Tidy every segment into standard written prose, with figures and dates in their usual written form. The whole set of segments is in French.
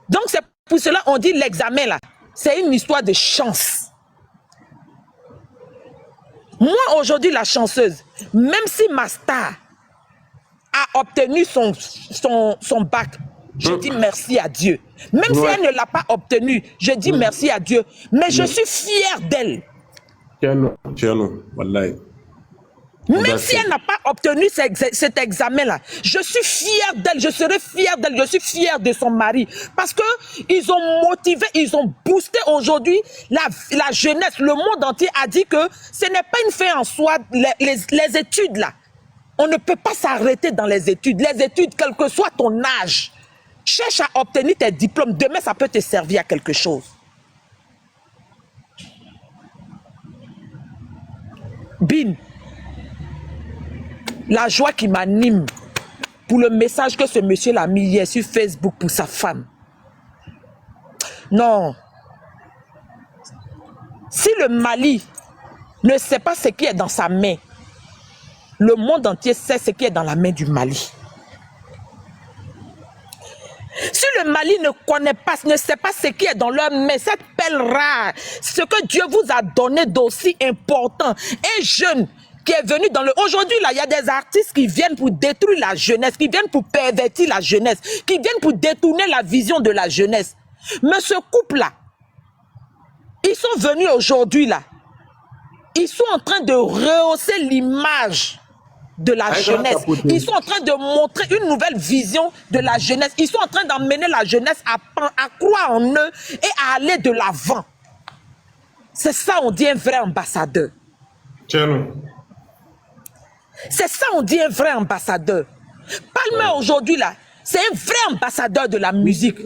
Donc c'est pour cela qu'on dit l'examen là, c'est une histoire de chance. Moi aujourd'hui la chanceuse, même si ma star a obtenu son bac, je dis merci à Dieu. Même si elle ne l'a pas obtenu, je dis merci à Dieu. Mais je suis fière d'elle. Tiens-nous, wallahi. Même si elle n'a pas obtenu cet examen-là, je suis fière d'elle, je serai fière d'elle, je suis fière de son mari. Parce qu'ils ont motivé, ils ont boosté aujourd'hui la jeunesse. Le monde entier a dit que ce n'est pas une fin en soi, les études là. On ne peut pas s'arrêter dans les études. Les études, quel que soit ton âge, cherche à obtenir tes diplômes. Demain, ça peut te servir à quelque chose. Bin. La joie qui m'anime pour le message que ce monsieur l'a mis hier sur Facebook pour sa femme. Non. Si le Mali ne sait pas ce qui est dans sa main, le monde entier sait ce qui est dans la main du Mali. Si le Mali ne connaît pas, ne sait pas ce qui est dans leur main, cette pelle rare, ce que Dieu vous a donné d'aussi important, un jeune qui est venu dans le... Aujourd'hui, là, il y a des artistes qui viennent pour détruire la jeunesse, qui viennent pour pervertir la jeunesse, qui viennent pour détourner la vision de la jeunesse. Mais ce couple-là, ils sont venus aujourd'hui, là, ils sont en train de rehausser l'image de la jeunesse. Ils sont en train de montrer une nouvelle vision de la jeunesse. Ils sont en train d'emmener la jeunesse à croire en eux et à aller de l'avant. C'est ça, on dit un vrai ambassadeur. Tiens-nous. C'est ça, on dit un vrai ambassadeur. Palmer aujourd'hui, là, c'est un vrai ambassadeur de la musique.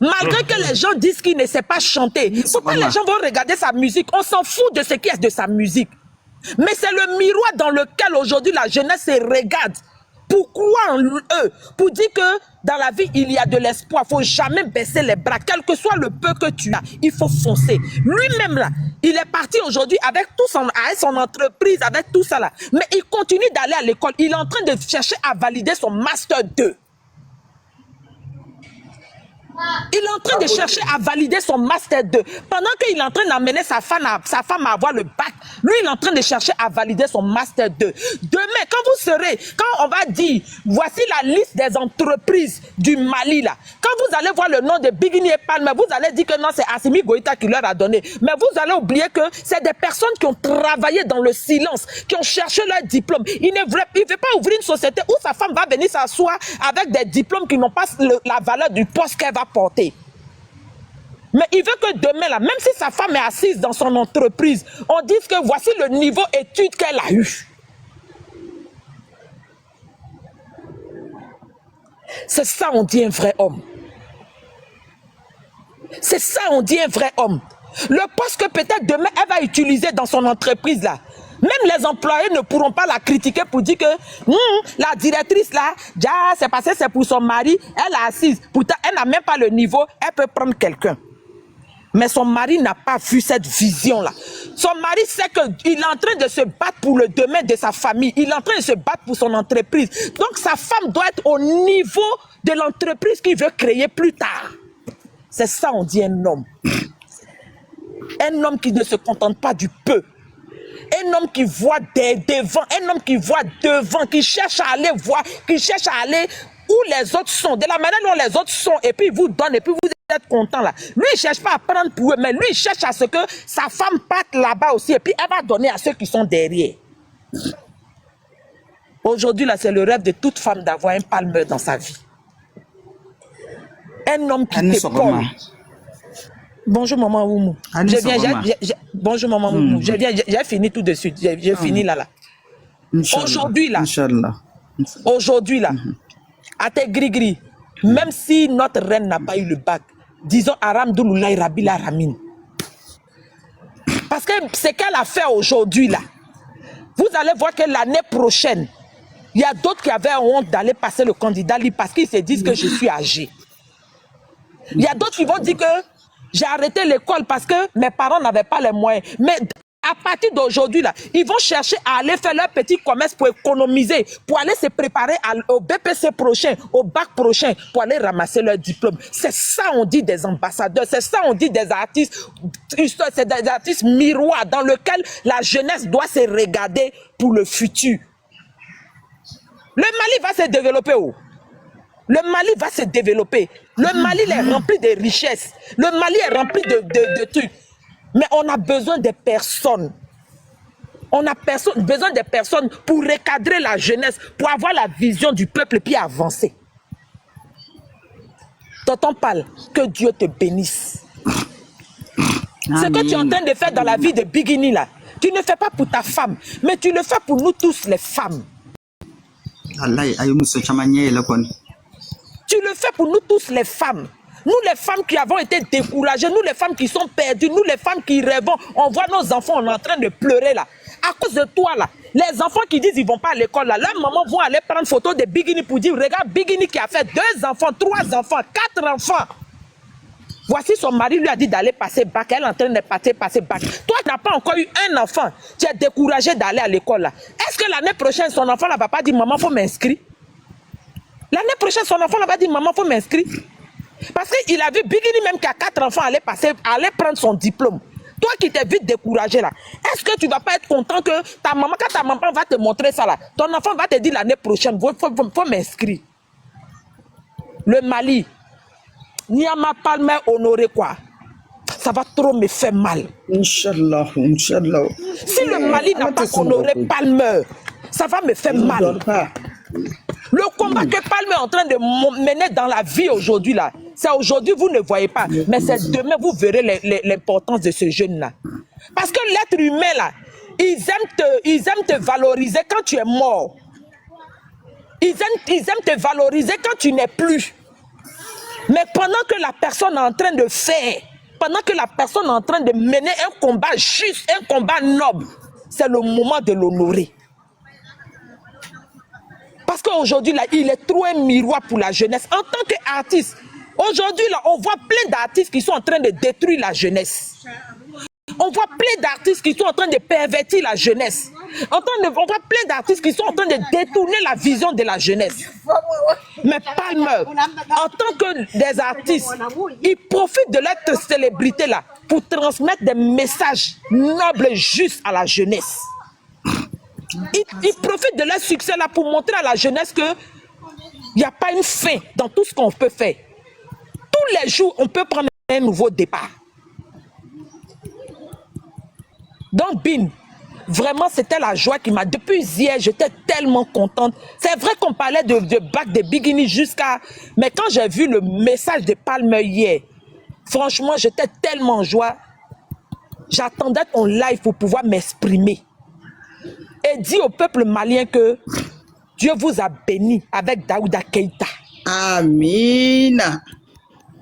Malgré que les gens disent qu'il ne sait pas chanter. Pourquoi les gens vont regarder sa musique? On s'en fout de ce qui est de sa musique. Mais c'est le miroir dans lequel aujourd'hui la jeunesse se regarde. Pour croire en eux, pour dire que dans la vie, il y a de l'espoir. Il ne faut jamais baisser les bras. Quel que soit le peu que tu as, il faut foncer. Lui-même, là, il est parti aujourd'hui avec son entreprise, avec tout ça là. Mais il continue d'aller à l'école. Il est en train de chercher à valider son Master 2. Il est en train de chercher à valider son Master 2. Pendant qu'il est en train d'amener sa femme à avoir le bac, lui, il est en train de chercher à valider son Master 2. Demain, quand on va dire, voici la liste des entreprises du Mali, là. Quand vous allez voir le nom de Bigini et Palmer, vous allez dire que non, c'est Assimi Goïta qui leur a donné. Mais vous allez oublier que c'est des personnes qui ont travaillé dans le silence, qui ont cherché leur diplôme. Il ne veut pas ouvrir une société où sa femme va venir s'asseoir avec des diplômes qui n'ont pas la valeur du poste qu'elle va porter. Mais il veut que demain, là, même si sa femme est assise dans son entreprise, on dise que voici le niveau études qu'elle a eu. C'est ça, on dit un vrai homme. C'est ça, on dit un vrai homme. Le poste que peut-être demain, elle va utiliser dans son entreprise, là. Même les employés ne pourront pas la critiquer pour dire que la directrice là, c'est passé, c'est pour son mari, elle est assise. Pourtant, elle n'a même pas le niveau, elle peut prendre quelqu'un. Mais son mari n'a pas vu cette vision-là. Son mari sait qu'il est en train de se battre pour le demain de sa famille. Il est en train de se battre pour son entreprise. Donc, sa femme doit être au niveau de l'entreprise qu'il veut créer plus tard. C'est ça, on dit un homme. Un homme qui ne se contente pas du peu. Un homme qui voit devant, un homme qui voit devant, qui cherche à aller voir, qui cherche à aller où les autres sont, de la manière dont les autres sont, et puis il vous donne, et puis vous êtes content là. Lui, il ne cherche pas à prendre pour eux, mais lui, il cherche à ce que sa femme parte là-bas aussi, et puis elle va donner à ceux qui sont derrière. Aujourd'hui, là, c'est le rêve de toute femme d'avoir un Palmer dans sa vie. Un homme qui t'épaule. Bonjour maman Oumou. Bonjour maman Oumou. J'ai fini tout de suite. J'ai fini là. Aujourd'hui là, à tes gris-gris, même si notre reine n'a pas eu le bac, disons Aram Douloulaï Rabila Ramin. Parce que ce qu'elle a fait aujourd'hui là, vous allez voir que l'année prochaine, il y a d'autres qui avaient honte d'aller passer le candidat parce qu'ils se disent que je suis âgé. Il y a d'autres qui vont dire que j'ai arrêté l'école parce que mes parents n'avaient pas les moyens. Mais À partir d'aujourd'hui, là, ils vont chercher à aller faire leur petit commerce pour économiser, pour aller se préparer au BPC prochain, au bac prochain, pour aller ramasser leur diplôme. C'est ça, on dit des ambassadeurs, c'est ça, on dit des artistes, c'est des artistes miroirs dans lesquels la jeunesse doit se regarder pour le futur. Le Mali va se développer où? Le Mali va se développer. Le Mali est rempli de richesses. Le Mali est rempli de trucs. Mais on a besoin de personnes. On a besoin de personnes pour recadrer la jeunesse, pour avoir la vision du peuple et puis avancer. Tonton Pal, que Dieu te bénisse. Ce que tu es en train de faire dans la vie de Bigini là, tu ne fais pas pour ta femme, mais tu le fais pour nous tous les femmes. Tu le fais pour nous tous les femmes. Nous les femmes qui avons été découragées, nous les femmes qui sont perdues, nous les femmes qui rêvons, on voit nos enfants, on est en train de pleurer là. À cause de toi là, les enfants qui disent ils ne vont pas à l'école là, leurs mamans vont aller prendre photo de Bigini pour dire regarde Bigini qui a fait 2 enfants, 3 enfants, 4 enfants. Voici son mari lui a dit d'aller passer bac, elle est en train de passer bac. Toi tu n'as pas encore eu un enfant, tu es découragé d'aller à l'école là. Est-ce que l'année prochaine son enfant là va pas dire maman faut m'inscrire? L'année prochaine son enfant là va dire maman faut m'inscrire. Parce qu'il a vu Bigini même qui a 4 enfants aller prendre son diplôme. Toi qui t'es vite découragé là, est-ce que tu ne vas pas être content que ta maman, quand ta maman va te montrer ça là, ton enfant va te dire l'année prochaine, faut m'inscrire. Le Mali, Niama Palmer honoré quoi? Ça va trop me faire mal. Inch'Allah, Inch'Allah. Si le Mali n'a pas honoré Palmer, ça va me faire mal. Le combat que Palmer est en train de mener dans la vie aujourd'hui là, c'est aujourd'hui vous ne voyez pas, mais c'est demain vous verrez l'importance de ce jeune là. Parce que l'être humain là, ils aiment te valoriser quand tu es mort. Ils aiment te valoriser quand tu n'es plus. Mais pendant que la personne est en train de faire, pendant que la personne est en train de mener un combat juste, un combat noble, c'est le moment de l'honorer. Parce qu'aujourd'hui, là, il est trop un miroir pour la jeunesse. En tant qu'artiste, aujourd'hui, là, on voit plein d'artistes qui sont en train de détruire la jeunesse. On voit plein d'artistes qui sont en train de pervertir la jeunesse. On voit plein d'artistes qui sont en train de détourner la vision de la jeunesse. Mais Palmer, en tant que des artistes, ils profitent de leur célébrité là pour transmettre des messages nobles et justes à la jeunesse. Ils profitent de leur succès là pour montrer à la jeunesse qu'il n'y a pas une fin dans tout ce qu'on peut faire. Tous les jours, on peut prendre un nouveau départ. Donc, Bin, vraiment, c'était la joie qui m'a... Depuis hier, j'étais tellement contente. C'est vrai qu'on parlait de bac de Bigini jusqu'à... Mais quand j'ai vu le message de Palmer hier, franchement, j'étais tellement en joie. J'attendais ton live pour pouvoir m'exprimer. Et dit au peuple malien que Dieu vous a béni avec Daouda Keïta. Amen.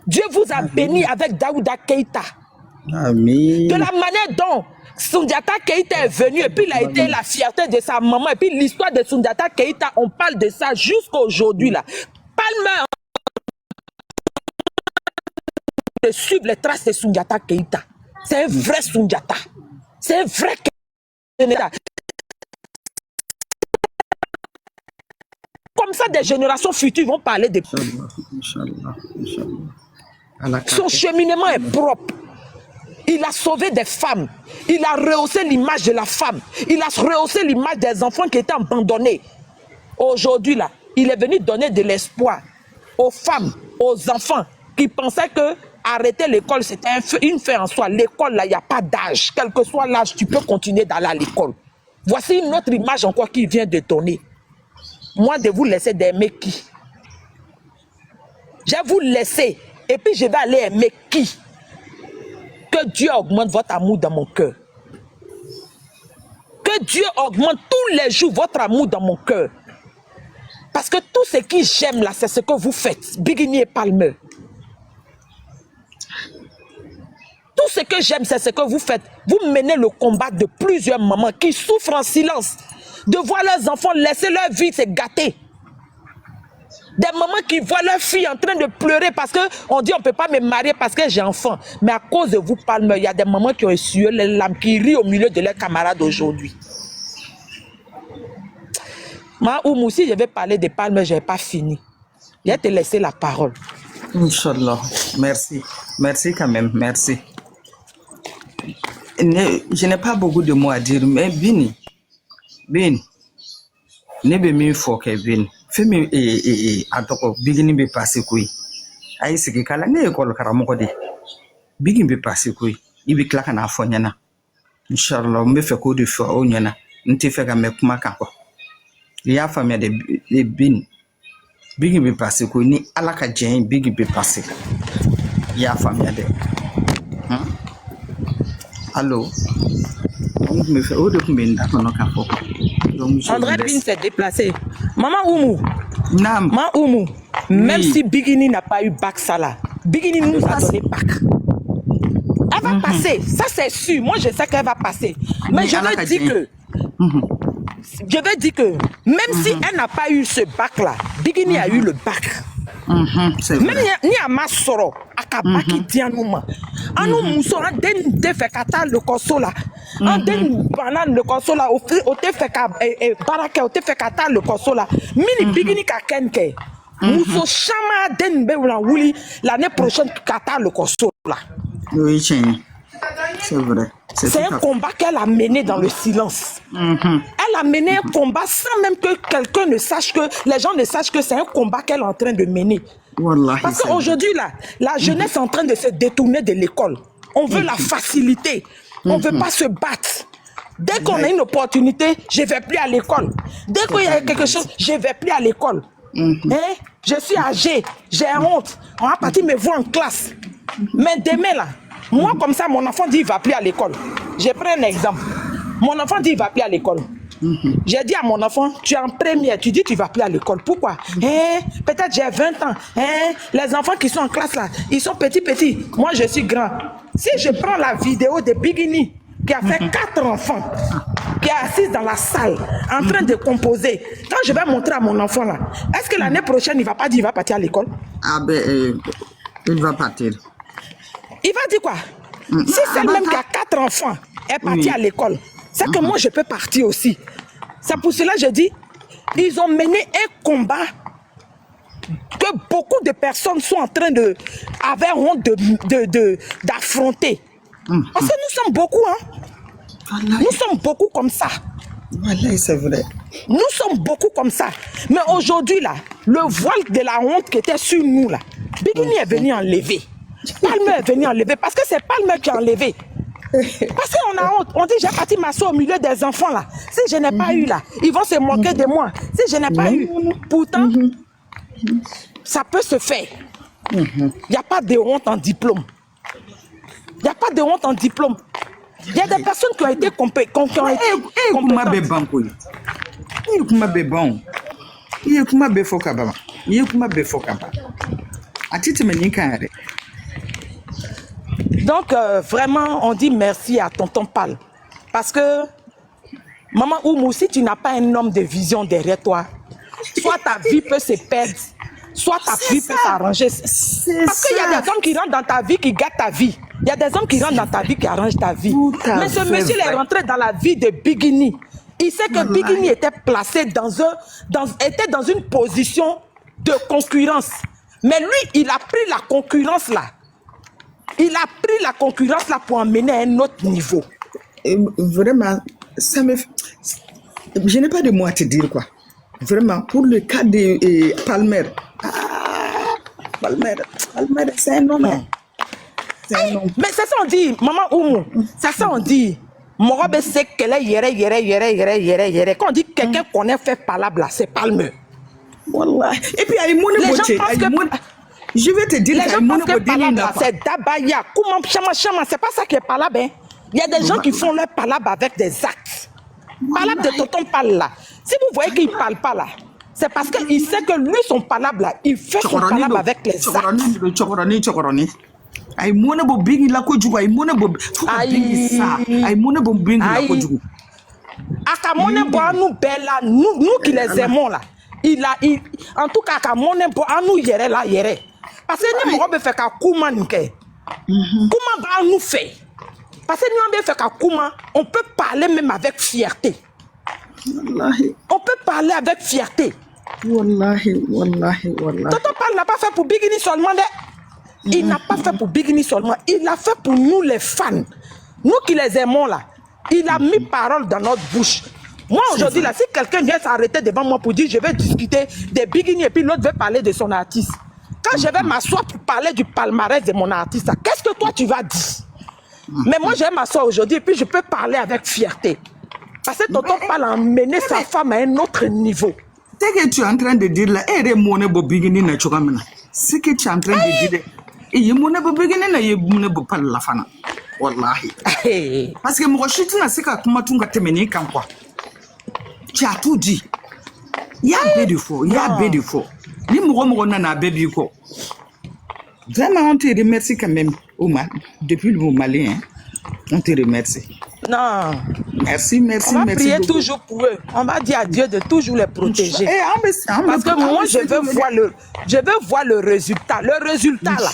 Dieu vous a béni avec Daouda Keïta. Amen. De la manière dont Soundiata Keïta est venu et puis il a été la fierté de sa maman. Et puis l'histoire de Soundiata Keïta, on parle de ça jusqu'à aujourd'hui là. Palmer de suivre les traces de Soundiata Keïta. C'est un vrai Soundiata. C'est un vrai Keïta. Comme ça, des générations futures vont parler de... Son cheminement est propre. Il a sauvé des femmes. Il a rehaussé l'image de la femme. Il a rehaussé l'image des enfants qui étaient abandonnés. Aujourd'hui, là, il est venu donner de l'espoir aux femmes, aux enfants qui pensaient que arrêter l'école, c'était une fin en soi. L'école, là, il n'y a pas d'âge. Quel que soit l'âge, tu peux continuer d'aller à l'école. Voici une autre image encore qui vient de donner. Moi, de vous laisser d'aimer qui? Je vais vous laisser et puis je vais aller aimer qui? Que Dieu augmente votre amour dans mon cœur. Que Dieu augmente tous les jours votre amour dans mon cœur. Parce que tout ce que j'aime là, c'est ce que vous faites. Bigini et Palmer. Tout ce que j'aime, c'est ce que vous faites. Vous menez le combat de plusieurs mamans qui souffrent en silence. De voir leurs enfants laisser leur vie se gâter. Des mamans qui voient leur fille en train de pleurer parce qu'on dit on ne peut pas me marier parce que j'ai enfant. Mais à cause de vous, Palmer, il y a des mamans qui ont essuyé les larmes, qui rient au milieu de leurs camarades aujourd'hui. Moi, Oumou, si je vais parler de Palmer, je n'ai pas fini. Je vais te laisser la parole. Inch'Allah. Merci. Merci quand même. Merci. Je n'ai pas beaucoup de mots à dire, mais Bini. Ne be min fɔ kɛ Bini. Fɛn min a tɔgɔ Bigini bɛ passé koyi. A y'i sigi k'a la ne ye école karamɔgɔ de ye. Bigini bɛ passé koyi. I bɛ tila ka n'a fɔ ɲɛna. Inch'Allah n bɛ fɛ k'o de fɔ aw ɲɛna. N tɛ fɛ ka mɛn kuma kan kɔ. I y'a faamuya de Bini. Bigini bɛ passé koyi ni Ala ka jɛn ye Bigini bɛ passé. I y'a faamuya de. Allô? André Bin s'est déplacé. Maman Oumou. Nam. Maman Oumou. Même Oui. si Bigini n'a pas eu bac, ça là. Bigini nous a donné bac. Elle va passer. Ça c'est sûr. Moi je sais qu'elle va passer. Mais je veux dire que. Je veux dire que même si elle n'a pas eu ce bac là, Bigini a eu le bac. Même ni a ma soro akaba qui tient nous ma anu muso an den te fait kata le conso là an den banane le conso là au te fait ka barake au te fait kata le conso là mini Bigini ka kenke muso chama den be wula wuli l'année prochaine kata le conso là. Oui, c'est vrai. C'est un combat qu'elle a mené dans le silence. Elle a mené un combat sans même que quelqu'un ne sache que, les gens ne sachent que c'est un combat qu'elle est en train de mener. Wallahi, parce qu'aujourd'hui, là, la jeunesse est en train de se détourner de l'école. On veut la facilité. On ne veut pas se battre. Dès qu'on a une opportunité, je ne vais plus à l'école. Dès qu'il y a quelque chose, je ne vais plus à l'école. Hein? Je suis âgée, j'ai honte. On va partir me voir en classe. Mais demain, là, moi, comme ça, mon enfant dit qu'il ne va plus à l'école. Je prends un exemple. Mon enfant dit qu'il ne va plus à l'école. J'ai dit à mon enfant, tu es en première, tu dis que tu ne vas plus à l'école. Pourquoi? Peut-être j'ai 20 ans. Les enfants qui sont en classe là, ils sont petits. Moi, je suis grand. Si je prends la vidéo de Bigini, qui a fait 4 enfants, qui est assise dans la salle, en train de composer, quand je vais montrer à mon enfant là, est-ce que l'année prochaine, il ne va pas dire qu'il va partir à l'école? Ah ben, il va partir. Il va dire quoi? Si celle-même qui a 4 enfants est partie à l'école, c'est que moi je peux partir aussi. C'est pour cela que je dis, ils ont mené un combat que beaucoup de personnes sont en train de, avaient honte d'affronter. Parce que nous sommes beaucoup, hein. Nous sommes beaucoup comme ça. Voilà, c'est vrai. Nous sommes beaucoup comme ça. Mais aujourd'hui, là, le voile de la honte qui était sur nous, là, Bigini est venu enlever. Palmer est venu enlever parce que c'est Palmer qui a enlevé. Parce qu'on a honte. On dit j'ai parti m'asseoir au milieu des enfants là. Si je n'ai pas eu là, ils vont se moquer de moi. Si je n'ai pas eu. Pourtant, ça peut se faire. Il n'y a pas de honte en diplôme. Il n'y a pas de honte en diplôme. Il y a des personnes qui ont été compétentes. Donc, vraiment, on dit merci à tonton Pal. Parce que, maman Oumou, si tu n'as pas un homme de vision derrière toi, soit ta vie peut se perdre, soit ta vie peut s'arranger. Parce qu'il y a des hommes qui rentrent dans ta vie, qui gâtent ta vie. Il y a des hommes qui rentrent dans ta vie, qui arrangent ta vie. Mais ce monsieur est rentré dans la vie de Bigini. Il sait que Bigini était placé était dans une position de concurrence. Mais lui, il a pris la concurrence là. Il a pris la concurrence là pour emmener à un autre niveau. Vraiment, ça me... Je n'ai pas de mots à te dire, quoi. Vraiment, pour le cas de Palmer. Palmer, c'est un homme. Mais c'est ça on dit, maman Oumou. C'est ça on dit. Morobe sait qu'elle est yere. Quand on dit quelqu'un connaît fait palabre là, c'est Palmer. Wallah. Et puis, les gens pensent que... Je vais te dire, les gens pensent que palabre c'est Dabaya. Comment chama, c'est pas ça qui est palabre. Hein? Il y a des gens qui font leur palabre avec des actes. Palabre de tonton Pal là. Si vous voyez qu'il ne parle pas là, c'est parce qu'il sait que lui, son palabre là, il fait son palabre avec les actes. Nous qui les aimons là. en tout cas, quand mon impôt, à nous, yere là, yere. Parce que nous, on veut faire qu'à Kouma, nous, Kouma, bah, nous fait. Parce que nous, on veut faire qu'à Kouma, on peut parler même avec fierté. Wallahi. On peut parler avec fierté. Wallahi, wallahi, wallahi. Tonton Paul n'a pas fait pour Bigini seulement. Il n'a pas fait pour Bigini seulement. Il l'a fait pour nous, les fans. Nous qui les aimons là. Il a mis parole dans notre bouche. Moi, aujourd'hui, là, si quelqu'un vient s'arrêter devant moi pour dire je vais discuter des Bigini et puis l'autre veut parler de son artiste. Quand je vais m'asseoir pour parler du palmarès de mon artiste, qu'est-ce que toi tu vas dire? Mais moi, je vais m'asseoir aujourd'hui et puis je peux parler avec fierté. Parce que Tonton Paul a emmené sa femme à un autre niveau. Ce que tu es en train de dire là, ce que tu es en train de dire, il y a mon beginning na ye mon pas la fana. Wallahi. Parce que moi je suis na sika kuma tunga temeni kan quoi. Tu as tout dit. Il y a beautiful, il y a beautiful. Ni mo na baby ko. Vraiment on te remercie quand même Oumar depuis le Mali hein. On te remercie. Non. Merci, merci, on va merci. Prier toujours pour eux. On va dire à Dieu de toujours les protéger. Parce que moi, je veux voir le résultat. Le résultat, là,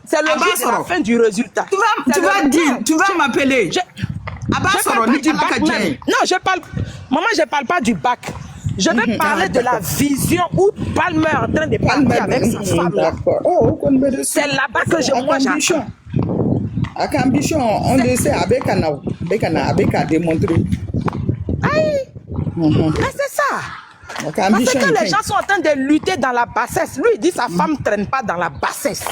c'est le jour de la fin du résultat. Tu vas dire, tu vas m'appeler. Je parle pas du bac même. Non, maman, je parle pas du bac. Je vais parler de la vision où Palmer est en train de parler avec sa femme. C'est là-bas que moi j'attends. Avec ambition, on le sait, avec un démontrer. Aïe! Mais c'est ça! Parce que les gens sont en train de lutter dans la bassesse. Lui, il dit que sa femme ne traîne pas dans la bassesse.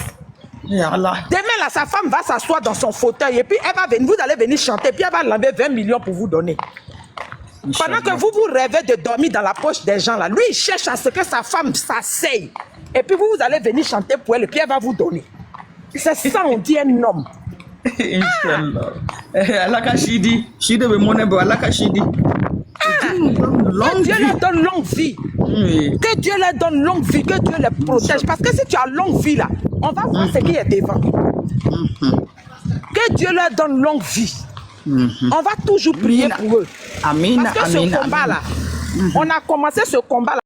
Demain, là, sa femme va s'asseoir dans son fauteuil et puis elle va venir, vous allez venir chanter, puis elle va l'enlever 20 millions pour vous donner. Pendant que vous rêvez de dormir dans la poche des gens, là, lui, il cherche à ce que sa femme s'asseye. Et puis vous allez venir chanter pour elle et puis elle va vous donner. C'est ça, on dit un homme. Inch'Allah. Allah Shidi be monebo Allah Shidi. Que Dieu leur donne longue vie. Que Dieu leur donne longue vie, que Dieu les protège. Parce que si tu as longue vie là, on va voir ce qui est devant. Que Dieu leur donne longue vie. On va toujours prier pour eux. Amen. Parce que ce combat là, on a commencé ce combat là.